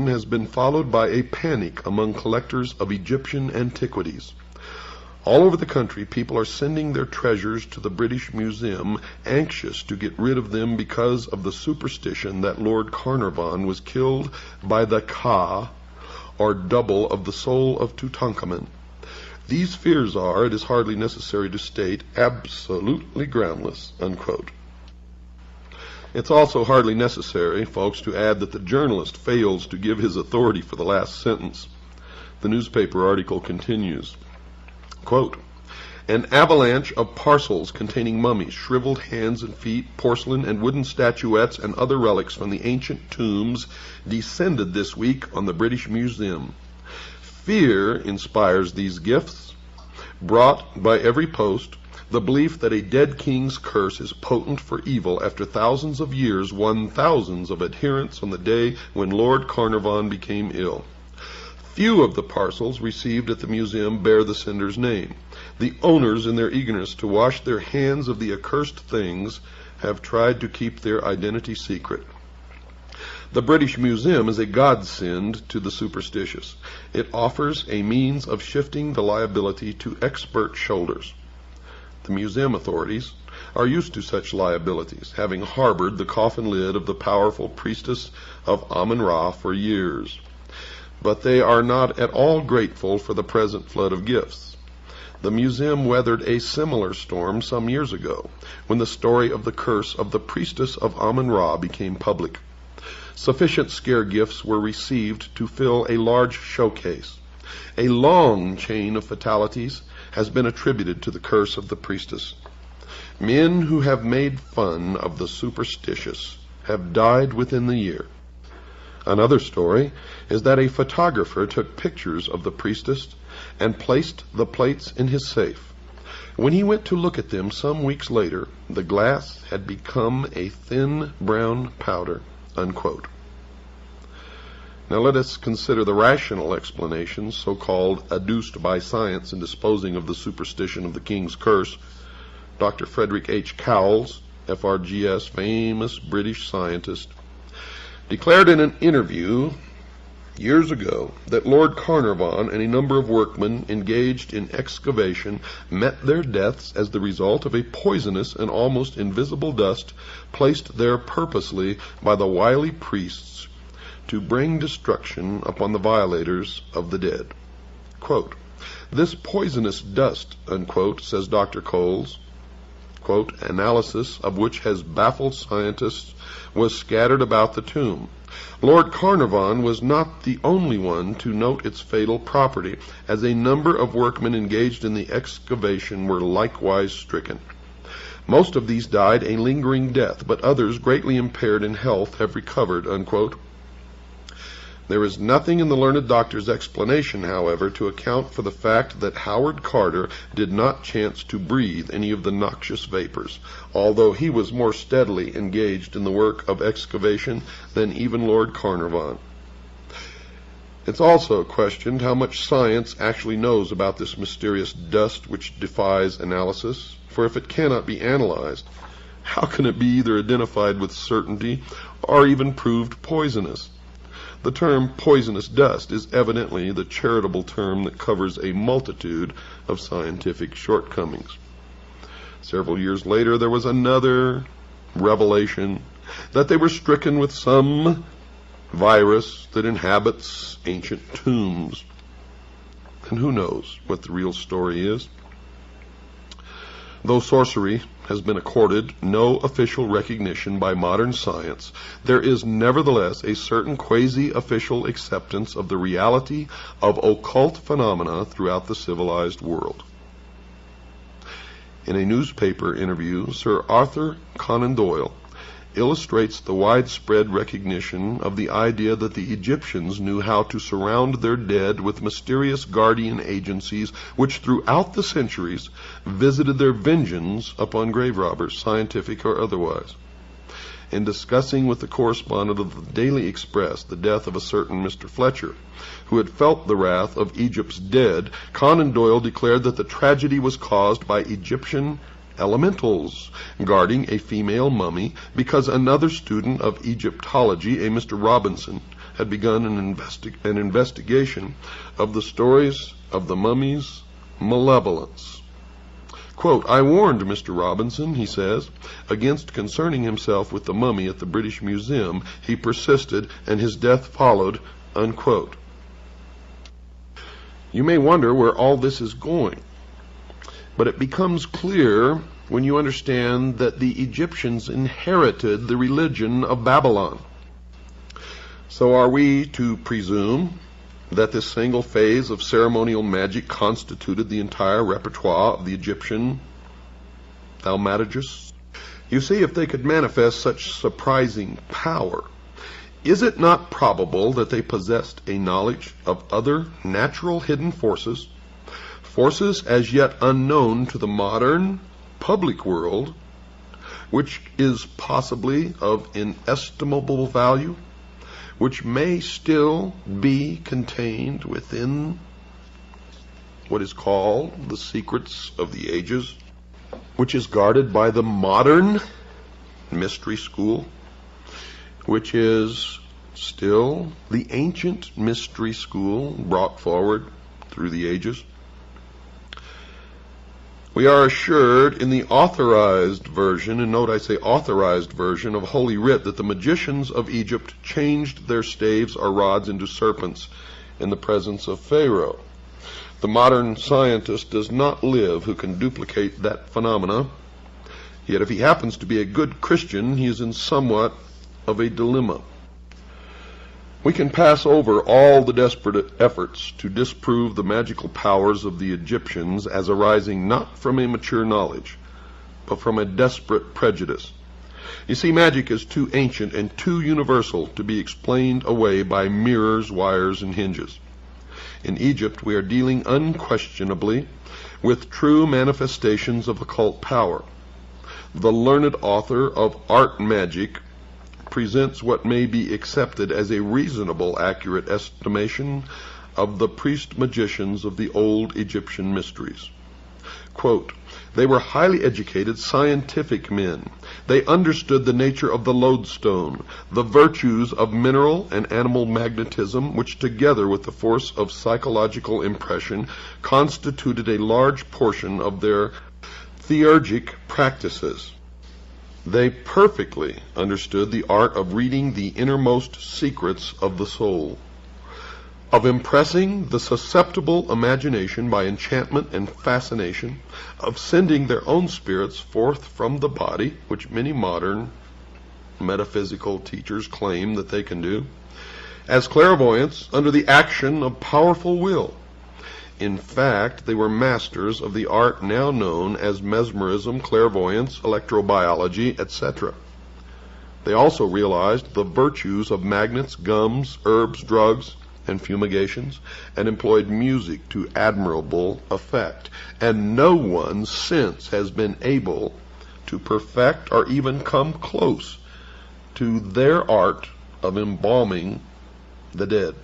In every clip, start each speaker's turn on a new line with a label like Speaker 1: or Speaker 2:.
Speaker 1: has been followed by a panic among collectors of Egyptian antiquities. All over the country, people are sending their treasures to the British Museum, anxious to get rid of them because of the superstition that Lord Carnarvon was killed by the Ka, or double of the soul of Tutankhamun. These fears are, it is hardly necessary to state, absolutely groundless, unquote. It's also hardly necessary, folks, to add that the journalist fails to give his authority for the last sentence. The newspaper article continues, quote, "An avalanche of parcels containing mummies, shriveled hands and feet, porcelain and wooden statuettes, and other relics from the ancient tombs descended this week on the British Museum. Fear inspires these gifts, brought by every post. The belief that a dead king's curse is potent for evil after thousands of years won thousands of adherents on the day when Lord Carnarvon became ill. Few of the parcels received at the museum bear the sender's name. The owners, in their eagerness to wash their hands of the accursed things, have tried to keep their identity secret. The British Museum is a godsend to the superstitious. It offers a means of shifting the liability to expert shoulders. The museum authorities are used to such liabilities, having harbored the coffin lid of the powerful priestess of Amun-Ra for years. But they are not at all grateful for the present flood of gifts. The museum weathered a similar storm some years ago, when the story of the curse of the priestess of Amun-Ra became public. Sufficient scare gifts were received to fill a large showcase. A long chain of fatalities has been attributed to the curse of the priestess. Men who have made fun of the superstitious have died within the year. Another story is that a photographer took pictures of the priestess and placed the plates in his safe. When he went to look at them some weeks later, the glass had become a thin brown powder, unquote. Now let us consider the rational explanations, so-called adduced by science in disposing of the superstition of the king's curse. Dr. Frederick H. Cowles, FRGS, famous British scientist, declared in an interview years ago that Lord Carnarvon and a number of workmen engaged in excavation met their deaths as the result of a poisonous and almost invisible dust placed there purposely by the wily priests to bring destruction upon the violators of the dead. Quote, "This poisonous dust," unquote, says Dr. Coles, quote, "analysis of which has baffled scientists, was scattered about the tomb. Lord Carnarvon was not the only one to note its fatal property, as a number of workmen engaged in the excavation were likewise stricken. Most of these died a lingering death, but others, greatly impaired in health, have recovered," unquote. There is nothing in the learned doctor's explanation, however, to account for the fact that Howard Carter did not chance to breathe any of the noxious vapors, although he was more steadily engaged in the work of excavation than even Lord Carnarvon. It's also questioned how much science actually knows about this mysterious dust which defies analysis, for if it cannot be analyzed, how can it be either identified with certainty or even proved poisonous? The term poisonous dust is evidently the charitable term that covers a multitude of scientific shortcomings. Several years later, there was another revelation that they were stricken with some virus that inhabits ancient tombs. And who knows what the real story is? Though sorcery has been accorded no official recognition by modern science, there is nevertheless a certain quasi-official acceptance of the reality of occult phenomena throughout the civilized world. In a newspaper interview, Sir Arthur Conan Doyle illustrates the widespread recognition of the idea that the Egyptians knew how to surround their dead with mysterious guardian agencies which throughout the centuries visited their vengeance upon grave robbers, scientific or otherwise. In discussing with the correspondent of the Daily Express the death of a certain Mr. Fletcher, who had felt the wrath of Egypt's dead, Conan Doyle declared that the tragedy was caused by Egyptian elementals guarding a female mummy because another student of Egyptology, a Mr. Robinson, had begun an investigation of the stories of the mummy's malevolence. Quote, "I warned Mr. Robinson," he says, "against concerning himself with the mummy at the British Museum. He persisted, and his death followed," unquote. You may wonder where all this is going, but it becomes clear when you understand that the Egyptians inherited the religion of Babylon. So are we to presume that this single phase of ceremonial magic constituted the entire repertoire of the Egyptian thaumaturgists? You see, if they could manifest such surprising power, is it not probable that they possessed a knowledge of other natural hidden forces, forces as yet unknown to the modern public world, which is possibly of inestimable value, which may still be contained within what is called the secrets of the ages, which is guarded by the modern mystery school, which is still the ancient mystery school brought forward through the ages? We are assured in the authorized version, and note I say authorized version of Holy Writ, that the magicians of Egypt changed their staves or rods into serpents in the presence of Pharaoh. The modern scientist does not live who can duplicate that phenomena, yet if he happens to be a good Christian, he is in somewhat of a dilemma. We can pass over all the desperate efforts to disprove the magical powers of the Egyptians as arising not from a mature knowledge, but from a desperate prejudice. You see, magic is too ancient and too universal to be explained away by mirrors, wires, and hinges. In Egypt, we are dealing unquestionably with true manifestations of occult power. The learned author of Art Magic presents what may be accepted as a reasonable, accurate estimation of the priest-magicians of the old Egyptian mysteries. Quote, "They were highly educated, scientific men. They understood the nature of the lodestone, the virtues of mineral and animal magnetism, which together with the force of psychological impression constituted a large portion of their theurgic practices. They perfectly understood the art of reading the innermost secrets of the soul, of impressing the susceptible imagination by enchantment and fascination, of sending their own spirits forth from the body, which many modern metaphysical teachers claim that they can do, as clairvoyants under the action of powerful will. In fact, they were masters of the art now known as mesmerism, clairvoyance, electrobiology, etc. They also realized the virtues of magnets, gums, herbs, drugs, and fumigations, and employed music to admirable effect. And no one since has been able to perfect or even come close to their art of embalming the dead.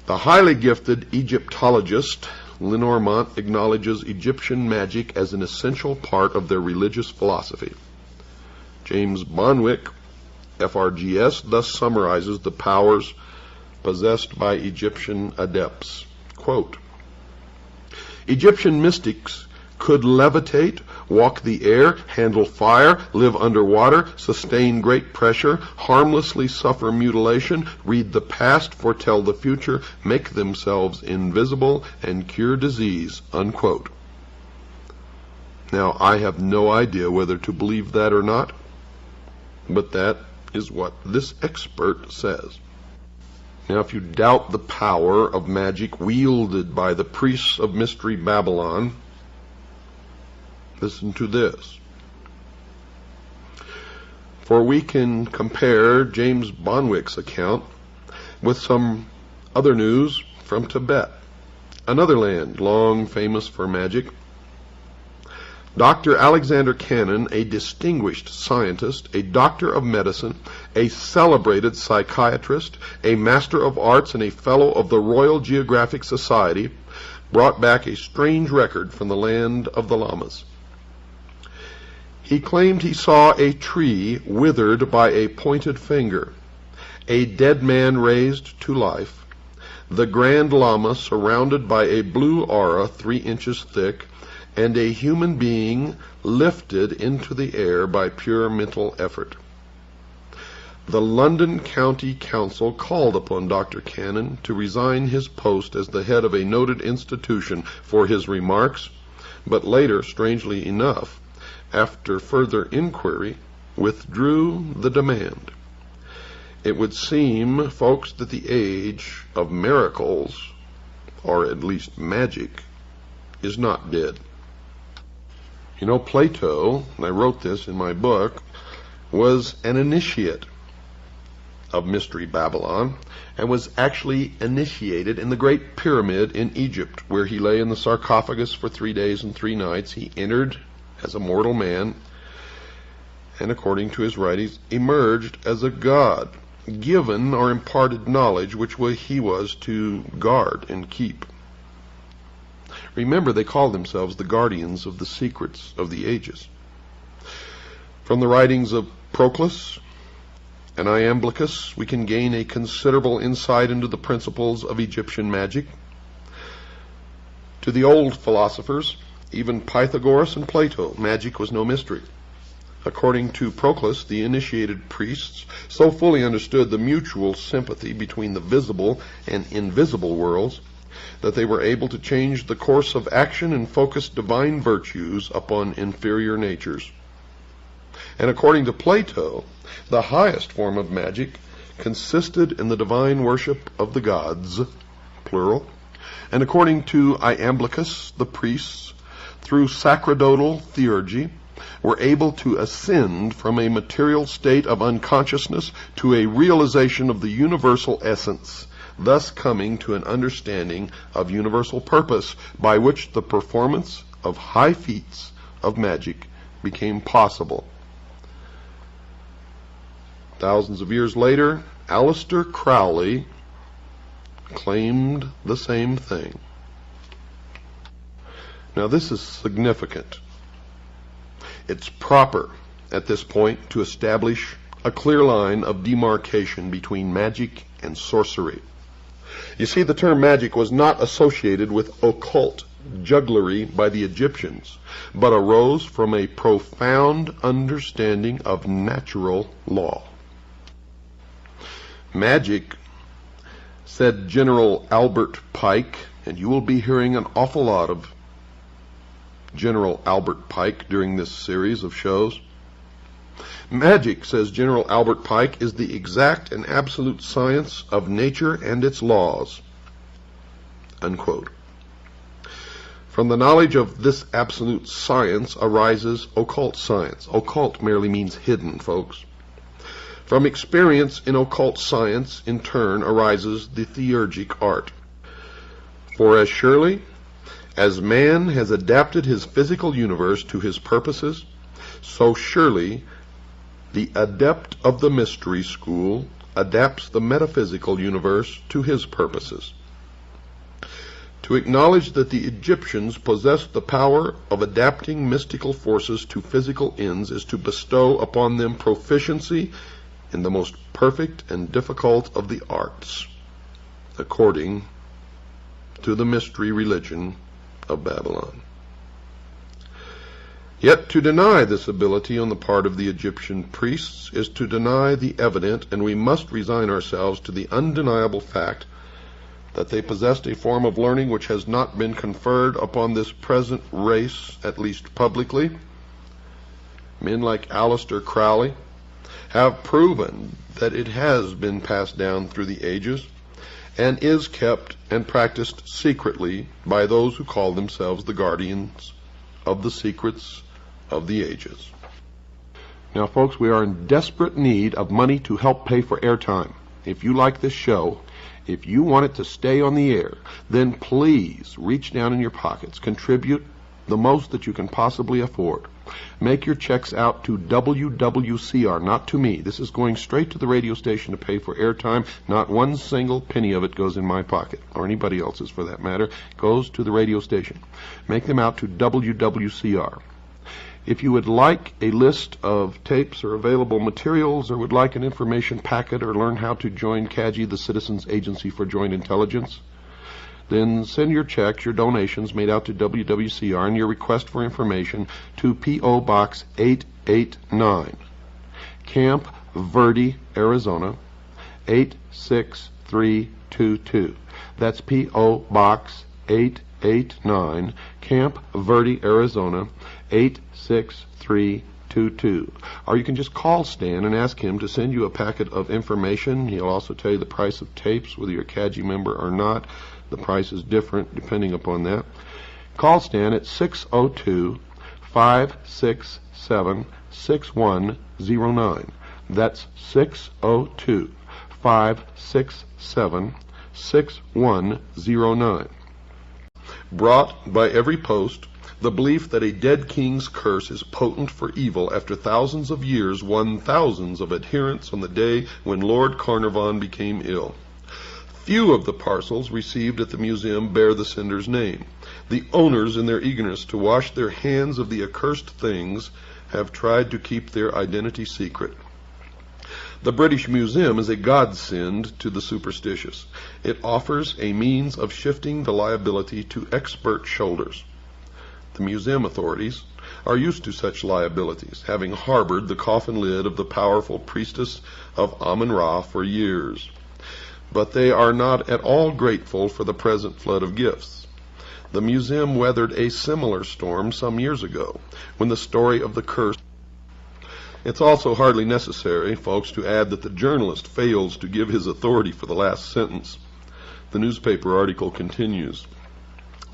Speaker 1: The highly gifted Egyptologist Lenormant acknowledges Egyptian magic as an essential part of their religious philosophy. James Bonwick, FRGS, thus summarizes the powers possessed by Egyptian adepts. Quote, "Egyptian mystics could levitate, walk the air, handle fire, live underwater, sustain great pressure, harmlessly suffer mutilation, read the past, foretell the future, make themselves invisible, and cure disease," unquote. Now, I have no idea whether to believe that or not, but that is what this expert says. Now, if you doubt the power of magic wielded by the priests of Mystery Babylon, listen to this. For we can compare James Bonwick's account with some other news from Tibet, another land long famous for magic. Dr. Alexander Cannon, a distinguished scientist, a doctor of medicine, a celebrated psychiatrist, a master of arts, and a fellow of the Royal Geographic Society, brought back a strange record from the land of the Lamas. He claimed he saw a tree withered by a pointed finger, a dead man raised to life, the Grand Lama surrounded by a blue aura 3 inches thick, and a human being lifted into the air by pure mental effort. The London County Council called upon Dr. Cannon to resign his post as the head of a noted institution for his remarks, but later, strangely enough, after further inquiry, withdrew the demand. It would seem, folks, that the age of miracles, or at least magic, is not dead. You know, Plato, and I wrote this in my book, was an initiate of Mystery Babylon, and was actually initiated in the Great Pyramid in Egypt, where he lay in the sarcophagus for 3 days and 3 nights. He entered as a mortal man, and according to his writings, emerged as a god, given or imparted knowledge which he was to guard and keep. Remember, they called themselves the guardians of the secrets of the ages. From the writings of Proclus and Iamblichus, we can gain a considerable insight into the principles of Egyptian magic. To the old philosophers, even Pythagoras and Plato, magic was no mystery. According to Proclus, the initiated priests so fully understood the mutual sympathy between the visible and invisible worlds that they were able to change the course of action and focus divine virtues upon inferior natures. And according to Plato, the highest form of magic consisted in the divine worship of the gods, plural. And according to Iamblichus, the priests, through sacerdotal theurgy, were able to ascend from a material state of unconsciousness to a realization of the universal essence, thus coming to an understanding of universal purpose, by which the performance of high feats of magic became possible. Thousands of years later, Aleister Crowley claimed the same thing. Now, this is significant. It's proper at this point to establish a clear line of demarcation between magic and sorcery. You see, the term magic was not associated with occult jugglery by the Egyptians, but arose from a profound understanding of natural law. Magic, said General Albert Pike, and you will be hearing an awful lot of General Albert Pike during this series of shows. Magic, says General Albert Pike, is the exact and absolute science of nature and its laws. Unquote. From the knowledge of this absolute science arises occult science. Occult merely means hidden, folks. From experience in occult science, in turn, arises the theurgic art. For as surely as man has adapted his physical universe to his purposes, so surely the adept of the mystery school adapts the metaphysical universe to his purposes. To acknowledge that the Egyptians possessed the power of adapting mystical forces to physical ends is to bestow upon them proficiency in the most perfect and difficult of the arts, according to the mystery religion of Babylon. Yet to deny this ability on the part of the Egyptian priests is to deny the evident, and we must resign ourselves to the undeniable fact that they possessed a form of learning which has not been conferred upon this present race, at least publicly. Men like Aleister Crowley have proven that it has been passed down through the ages and is kept and practiced secretly by those who call themselves the guardians of the secrets of the ages. Now, folks, we are in desperate need of money to help pay for airtime. If you like this show, if you want it to stay on the air, then please reach down in your pockets, contribute the most that you can possibly afford. Make your checks out to WWCR, not to me. This is going straight to the radio station to pay for airtime. Not one single penny of it goes in my pocket, or anybody else's for that matter. It goes to the radio station. Make them out to WWCR. If you would like a list of tapes or available materials, or would like an information packet, or learn how to join CAGI, the Citizens Agency for Joint Intelligence, then send your checks, your donations made out to WWCR, and your request for information to P.O. Box 889, Camp Verde, Arizona, 86322. That's P.O. Box 889, Camp Verde, Arizona, 86322. Or you can just call Stan and ask him to send you a packet of information. He'll also tell you the price of tapes, whether you're a CAGI member or not. The price is different depending upon that. Call Stan at 602-567-6109. That's 602-567-6109. Brought by every post, the belief that a dead king's curse is potent for evil after thousands of years won thousands of adherents on the day when Lord Carnarvon became ill. Few of the parcels received at the museum bear the sender's name. The owners, in their eagerness to wash their hands of the accursed things, have tried to keep their identity secret. The British Museum is a godsend to the superstitious. It offers a means of shifting the liability to expert shoulders. The museum authorities are used to such liabilities, having harbored the coffin lid of the powerful priestess of Amun-Ra for years. But they are not at all grateful for the present flood of gifts. The museum weathered a similar storm some years ago, when the story of the curse. It's also hardly necessary, folks, to add that the journalist fails to give his authority for the last sentence. The newspaper article continues,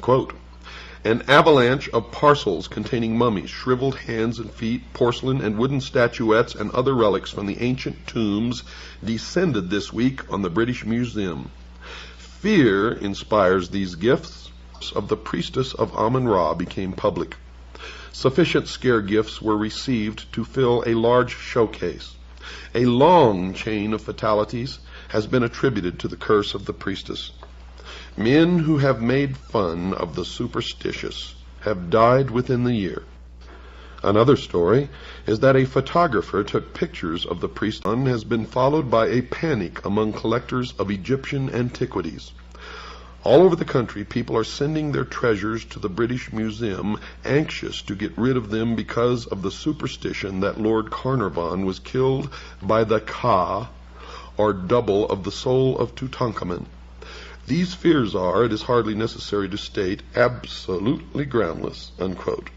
Speaker 1: quote, "An avalanche of parcels containing mummies, shriveled hands and feet, porcelain and wooden statuettes, and other relics from the ancient tombs descended this week on the British Museum. Fear inspires these gifts of the priestess of Amun-Ra became public. Sufficient scare gifts were received to fill a large showcase. A long chain of fatalities has been attributed to the curse of the priestess. Men who have made fun of the superstitious have died within the year." Another story is that a photographer took pictures of the priest and has been followed by a panic among collectors of Egyptian antiquities. All over the country, people are sending their treasures to the British Museum, anxious to get rid of them because of the superstition that Lord Carnarvon was killed by the Ka, or double of the soul of Tutankhamun. These fears are, it is hardly necessary to state, absolutely groundless, unquote.